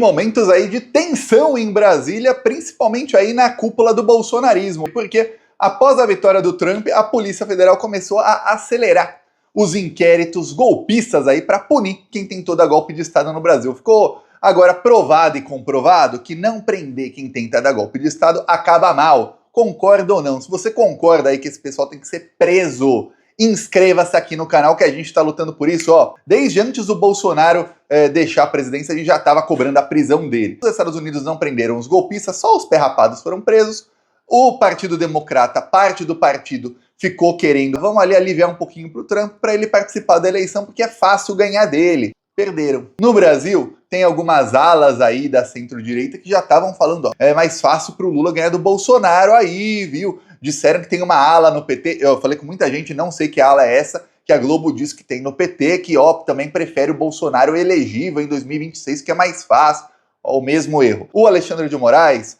Momentos aí de tensão em Brasília, principalmente aí na cúpula do bolsonarismo, porque após a vitória do Trump, a Polícia Federal começou a acelerar os inquéritos golpistas aí para punir quem tentou dar golpe de Estado no Brasil. Ficou agora provado e comprovado que não prender quem tenta dar golpe de Estado acaba mal. Concorda ou não? Se você concorda aí que esse pessoal tem que ser preso, inscreva-se aqui no canal que a gente está lutando por isso, ó. Desde antes do Bolsonaro deixar a presidência, a gente já estava cobrando a prisão dele. Os Estados Unidos não prenderam os golpistas, só os perrapados foram presos. O Partido Democrata, parte do partido, ficou querendo, vamos ali aliviar um pouquinho pro Trump para ele participar da eleição, porque é fácil ganhar dele. Perderam. No Brasil, tem algumas alas aí da centro-direita que já estavam falando, ó, é mais fácil pro Lula ganhar do Bolsonaro aí, viu? Disseram que tem uma ala no PT, eu falei com muita gente, não sei que ala é essa, que a Globo diz que tem no PT, que ó, também prefere o Bolsonaro elegível em 2026, que é mais fácil, ó, o mesmo erro. O Alexandre de Moraes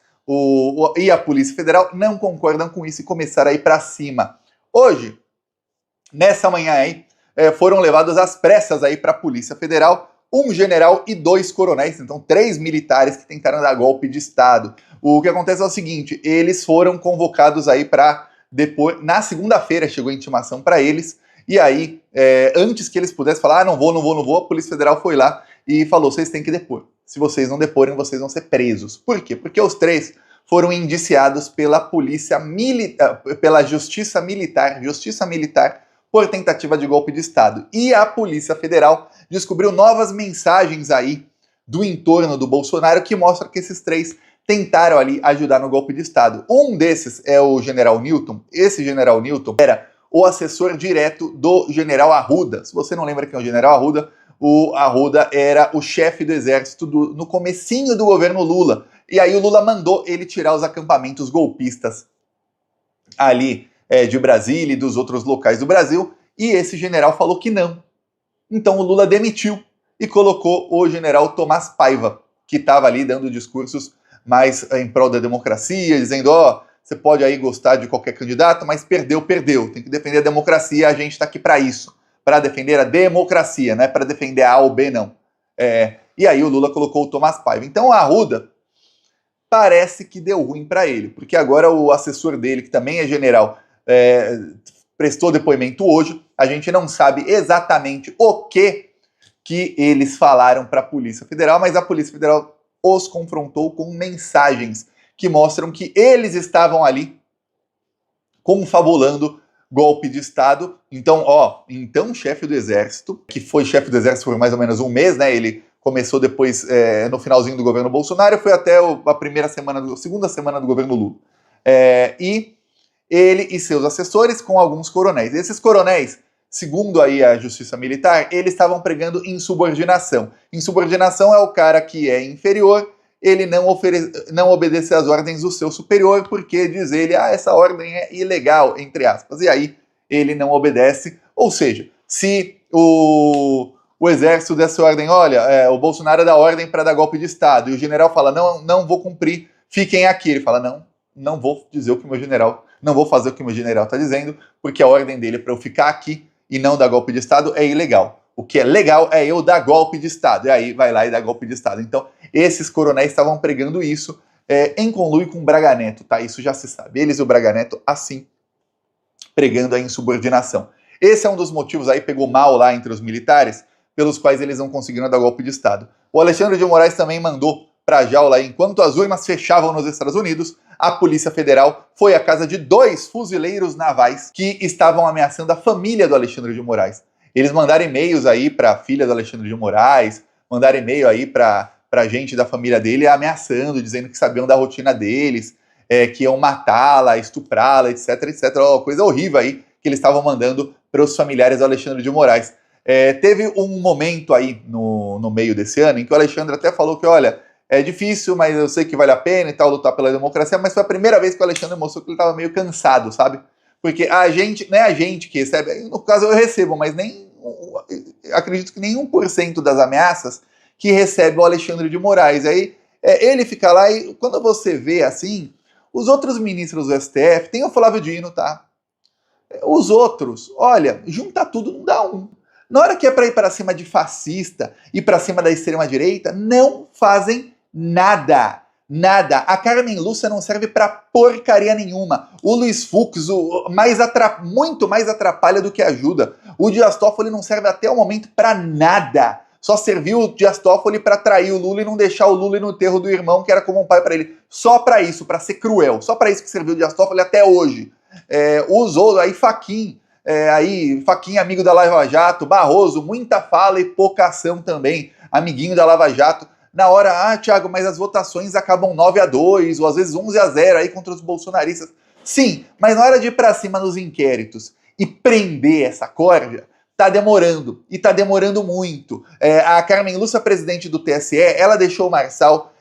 e a Polícia Federal não concordam com isso e começaram a ir para cima. Hoje, nessa manhã aí, foram levados às pressas aí para a Polícia Federal um general e 2 coronéis, então 3 militares que tentaram dar golpe de Estado. O que acontece é o seguinte, eles foram convocados aí para depois, na segunda-feira chegou a intimação para eles, e aí, antes que eles pudessem falar, não vou, a Polícia Federal foi lá e falou, vocês têm que depor. Se vocês não deporem, vocês vão ser presos. Por quê? Porque os 3 foram indiciados pela pela Justiça Militar, por tentativa de golpe de Estado. E a Polícia Federal descobriu novas mensagens aí do entorno do Bolsonaro que mostram que esses 3 tentaram ali ajudar no golpe de Estado. Um desses é o general Newton. Esse general Newton era o assessor direto do general Arruda. Se você não lembra quem é o general Arruda, o Arruda era o chefe do exército no comecinho do governo Lula. E aí o Lula mandou ele tirar os acampamentos golpistas ali de Brasília e dos outros locais do Brasil, e esse general falou que não. Então o Lula demitiu e colocou o general Tomás Paiva, que estava ali dando discursos mais em prol da democracia, dizendo, ó, você pode aí gostar de qualquer candidato, mas perdeu, tem que defender a democracia, a gente está aqui para isso, para defender a democracia, não é para defender a ou B, não. E aí o Lula colocou o Tomás Paiva. Então o Arruda parece que deu ruim para ele, porque agora o assessor dele, que também é general, prestou depoimento hoje, a gente não sabe exatamente o que eles falaram para a Polícia Federal, mas a Polícia Federal os confrontou com mensagens que mostram que eles estavam ali confabulando golpe de Estado. Então, o chefe do Exército, que foi chefe do Exército por mais ou menos um mês, né, ele começou depois, no finalzinho do governo Bolsonaro, foi até a segunda semana do governo Lula. E ele e seus assessores com alguns coronéis. Esses coronéis, segundo aí a Justiça Militar, eles estavam pregando insubordinação. Insubordinação é o cara que é inferior, ele não obedece às ordens do seu superior, porque diz ele, essa ordem é ilegal, entre aspas. E aí ele não obedece. Ou seja, se o exército dessa ordem, olha, o Bolsonaro dá ordem para dar golpe de Estado, e o general fala, não vou cumprir, fiquem aqui. Ele fala, não vou dizer o que o meu general, não vou fazer o que o meu general está dizendo, porque a ordem dele para eu ficar aqui e não dar golpe de Estado é ilegal. O que é legal é eu dar golpe de Estado. E aí vai lá e dá golpe de Estado. Então, esses coronéis estavam pregando isso em conluio com o Braga Neto, tá? Isso já se sabe. Eles e o Braga Neto, assim, pregando a insubordinação. Esse é um dos motivos aí, pegou mal lá entre os militares, pelos quais eles não conseguiram dar golpe de Estado. O Alexandre de Moraes também mandou para a jaula, enquanto as urnas fechavam nos Estados Unidos, a Polícia Federal foi à casa de 2 fuzileiros navais que estavam ameaçando a família do Alexandre de Moraes. Eles mandaram e-mails aí para a filha do Alexandre de Moraes, mandaram e-mail aí para gente da família dele ameaçando, dizendo que sabiam da rotina deles, que iam matá-la, estuprá-la, etc, etc. Coisa horrível aí que eles estavam mandando para os familiares do Alexandre de Moraes. Teve um momento aí no meio desse ano em que o Alexandre até falou que, olha, é difícil, mas eu sei que vale a pena e tal, lutar pela democracia, mas foi a primeira vez que o Alexandre mostrou que ele estava meio cansado, sabe? Porque a gente, não é a gente que recebe, no caso eu recebo, mas acredito que nem 1% das ameaças que recebe o Alexandre de Moraes. Aí ele fica lá e quando você vê assim, os outros ministros do STF, tem o Flávio Dino, tá? Os outros, olha, junta tudo não dá um. Na hora que é para ir para cima de fascista e para cima da extrema-direita, não fazem nada. Nada. A Carmen Lúcia não serve pra porcaria nenhuma. O Luiz Fux muito mais atrapalha do que ajuda. O Dias Toffoli não serve até o momento pra nada. Só serviu o Dias Toffoli pra trair o Lula e não deixar o Lula ir no enterro do irmão, que era como um pai pra ele. Só pra isso, pra ser cruel. Só pra isso que serviu o Dias Toffoli até hoje. Usou aí Fachin, Fachin amigo da Lava Jato, Barroso, muita fala e pouca ação também, amiguinho da Lava Jato. Na hora, Thiago, mas as votações acabam 9-2, ou às vezes 11-0 aí contra os bolsonaristas. Sim, mas na hora de ir pra cima nos inquéritos e prender essa corja, tá demorando, e tá demorando muito. A Carmen Lúcia, presidente do TSE, ela deixou o Marçal,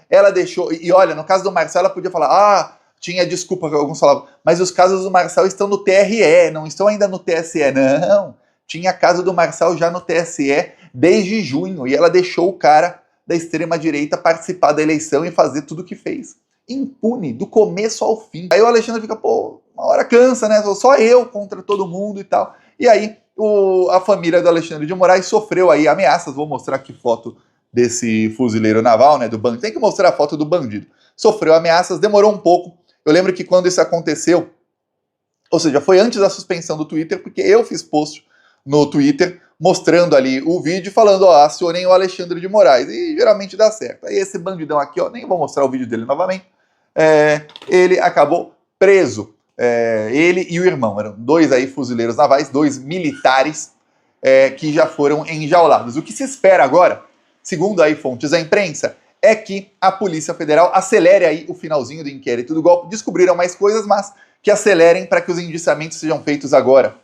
e olha, no caso do Marçal ela podia falar, tinha desculpa que alguns falavam, mas os casos do Marçal estão no TRE, não estão ainda no TSE, não. Tinha caso do Marçal já no TSE desde junho, e ela deixou o cara da extrema-direita participar da eleição e fazer tudo o que fez. Impune, do começo ao fim. Aí o Alexandre fica, uma hora cansa, né? Só eu contra todo mundo e tal. E aí a família do Alexandre de Moraes sofreu aí ameaças. Vou mostrar aqui foto desse fuzileiro naval, né? Do bandido. Tem que mostrar a foto do bandido. Sofreu ameaças, demorou um pouco. Eu lembro que quando isso aconteceu, ou seja, foi antes da suspensão do Twitter, porque eu fiz post no Twitter mostrando ali o vídeo, falando, acionem o Alexandre de Moraes, e geralmente dá certo. Aí esse bandidão aqui, nem vou mostrar o vídeo dele novamente, ele acabou preso, ele e o irmão, eram dois aí fuzileiros navais, dois militares que já foram enjaulados. O que se espera agora, segundo aí fontes da imprensa, é que a Polícia Federal acelere aí o finalzinho do inquérito do golpe. Descobriram mais coisas, mas que acelerem para que os indiciamentos sejam feitos agora,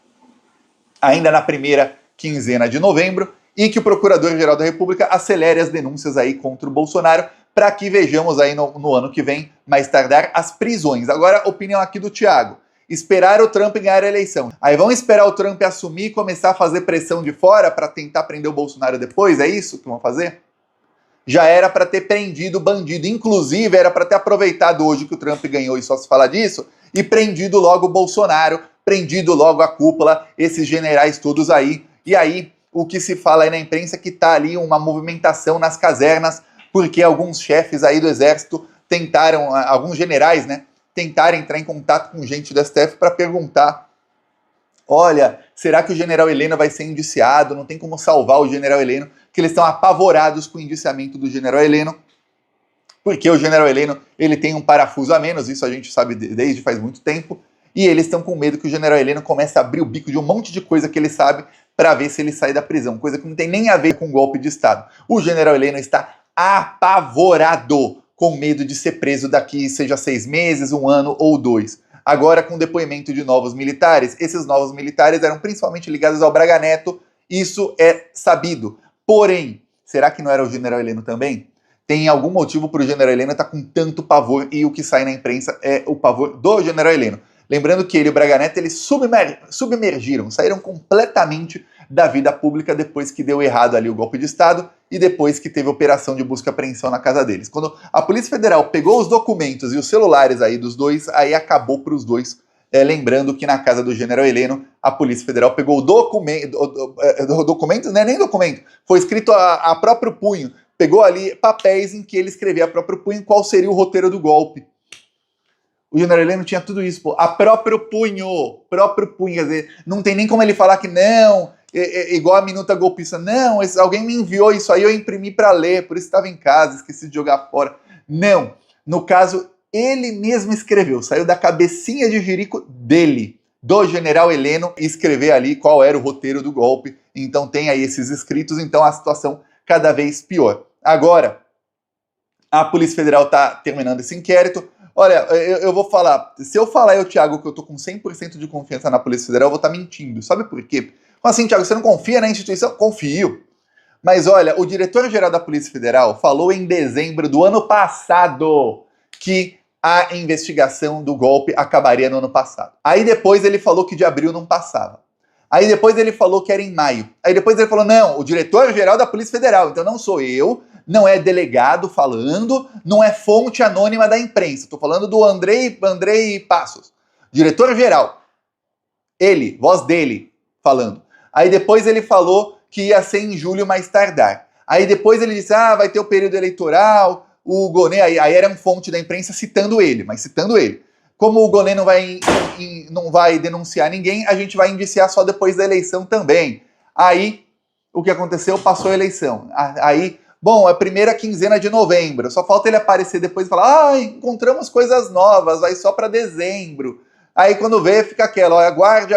ainda na primeira quinzena de novembro, e que o Procurador-Geral da República acelere as denúncias aí contra o Bolsonaro, para que vejamos aí no ano que vem, mais tardar, as prisões. Agora, opinião aqui do Thiago. Esperar o Trump ganhar a eleição. Aí vão esperar o Trump assumir e começar a fazer pressão de fora para tentar prender o Bolsonaro depois? É isso que vão fazer? Já era para ter prendido o bandido. Inclusive, era para ter aproveitado hoje que o Trump ganhou e só se fala disso, e prendido logo o Bolsonaro, prendido logo a cúpula, esses generais todos aí. E aí, o que se fala aí na imprensa é que tá ali uma movimentação nas casernas, porque alguns chefes aí do exército tentaram, alguns generais, né, tentaram entrar em contato com gente do STF para perguntar, olha, será que o general Heleno vai ser indiciado? Não tem como salvar o general Heleno, que eles estão apavorados com o indiciamento do general Heleno, porque o general Heleno, ele tem um parafuso a menos, isso a gente sabe desde faz muito tempo, e eles estão com medo que o general Heleno comece a abrir o bico de um monte de coisa que ele sabe para ver se ele sai da prisão, coisa que não tem nem a ver com golpe de Estado. O general Heleno está apavorado, com medo de ser preso daqui, seja 6 meses, 1 ano ou 2. Agora, com o depoimento de novos militares, esses novos militares eram principalmente ligados ao Braga Neto, isso é sabido. Porém, será que não era o general Heleno também? Tem algum motivo para o general Heleno estar com tanto pavor, e o que sai na imprensa é o pavor do general Heleno. Lembrando que ele e o Braga Neto, eles submergiram, saíram completamente da vida pública depois que deu errado ali o golpe de Estado e depois que teve operação de busca e apreensão na casa deles. Quando a Polícia Federal pegou os documentos e os celulares aí dos dois, aí acabou para os dois. Lembrando que na casa do general Heleno, a Polícia Federal pegou o documento, não é nem documento, foi escrito a próprio punho, pegou ali papéis em que ele escrevia a próprio punho qual seria o roteiro do golpe. O general Heleno tinha tudo isso, a próprio punho, quer dizer, não tem nem como ele falar que não, igual a minuta golpista, não, alguém me enviou isso aí, eu imprimi para ler, por isso estava em casa, esqueci de jogar fora. Não, no caso, ele mesmo escreveu, saiu da cabecinha de jirico dele, do general Heleno, escrever ali qual era o roteiro do golpe. Então tem aí esses escritos, então a situação cada vez pior. Agora, a Polícia Federal está terminando esse inquérito. Olha, eu vou falar, se eu falar, Thiago, que eu tô com 100% de confiança na Polícia Federal, eu vou estar mentindo. Sabe por quê? Como assim, Thiago, você não confia na instituição? Confio. Mas olha, o diretor-geral da Polícia Federal falou em dezembro do ano passado que a investigação do golpe acabaria no ano passado. Aí depois ele falou que de abril não passava. Aí depois ele falou que era em maio. Aí depois ele falou, não, o diretor-geral da Polícia Federal, então não sou eu, não é delegado falando, não é fonte anônima da imprensa. Estou falando do Andrei Passos, diretor-geral. Ele, voz dele, falando. Aí depois ele falou que ia ser em julho mais tardar. Aí depois ele disse, vai ter o período eleitoral, o Gonê, aí era uma fonte da imprensa citando ele, mas citando ele. Como o Gonê não vai denunciar ninguém, a gente vai indiciar só depois da eleição também. Aí, o que aconteceu? Passou a eleição. Aí, bom, é a primeira quinzena de novembro, só falta ele aparecer depois e falar, encontramos coisas novas, vai só para dezembro. Aí quando vê, fica aquela, aguarde,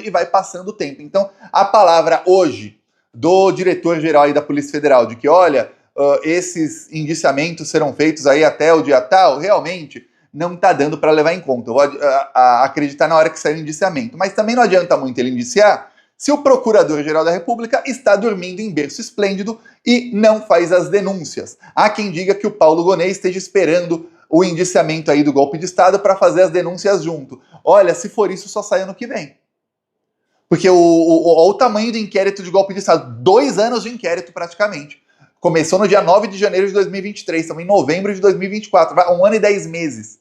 e vai passando o tempo. Então, a palavra hoje do diretor-geral aí da Polícia Federal, de que, olha, esses indiciamentos serão feitos aí até o dia tal, realmente não está dando para levar em conta. Eu vou acreditar na hora que sair o indiciamento. Mas também não adianta muito ele indiciar se o Procurador-Geral da República está dormindo em berço esplêndido e não faz as denúncias. Há quem diga que o Paulo Gonê esteja esperando o indiciamento aí do golpe de Estado para fazer as denúncias junto. Olha, se for isso, só sai ano que vem. Porque olha o tamanho do inquérito de golpe de Estado. 2 anos de inquérito, praticamente. Começou no dia 9 de janeiro de 2023, estamos em novembro de 2024. 1 ano e 10 meses.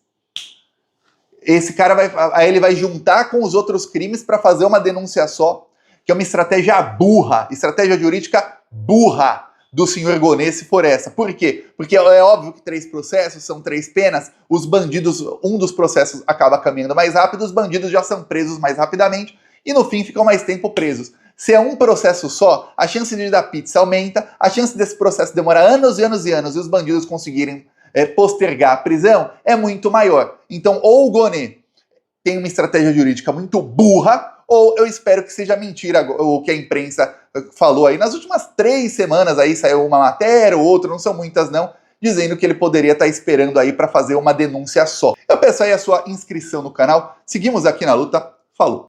Esse cara aí ele vai juntar com os outros crimes para fazer uma denúncia só, que é uma estratégia burra, estratégia jurídica burra do senhor Gonê, se for essa. Por quê? Porque é óbvio que 3 processos são 3 penas, os bandidos, um dos processos acaba caminhando mais rápido, os bandidos já são presos mais rapidamente e no fim ficam mais tempo presos. Se é um processo só, a chance de dar pizza aumenta, a chance desse processo demorar anos e anos e anos e os bandidos conseguirem postergar a prisão é muito maior. Então, ou o Gonê tem uma estratégia jurídica muito burra, ou eu espero que seja mentira o que a imprensa falou aí. Nas últimas 3 semanas aí saiu uma matéria ou outra, não são muitas não, dizendo que ele poderia estar esperando aí para fazer uma denúncia só. Eu peço aí a sua inscrição no canal. Seguimos aqui na luta. Falou!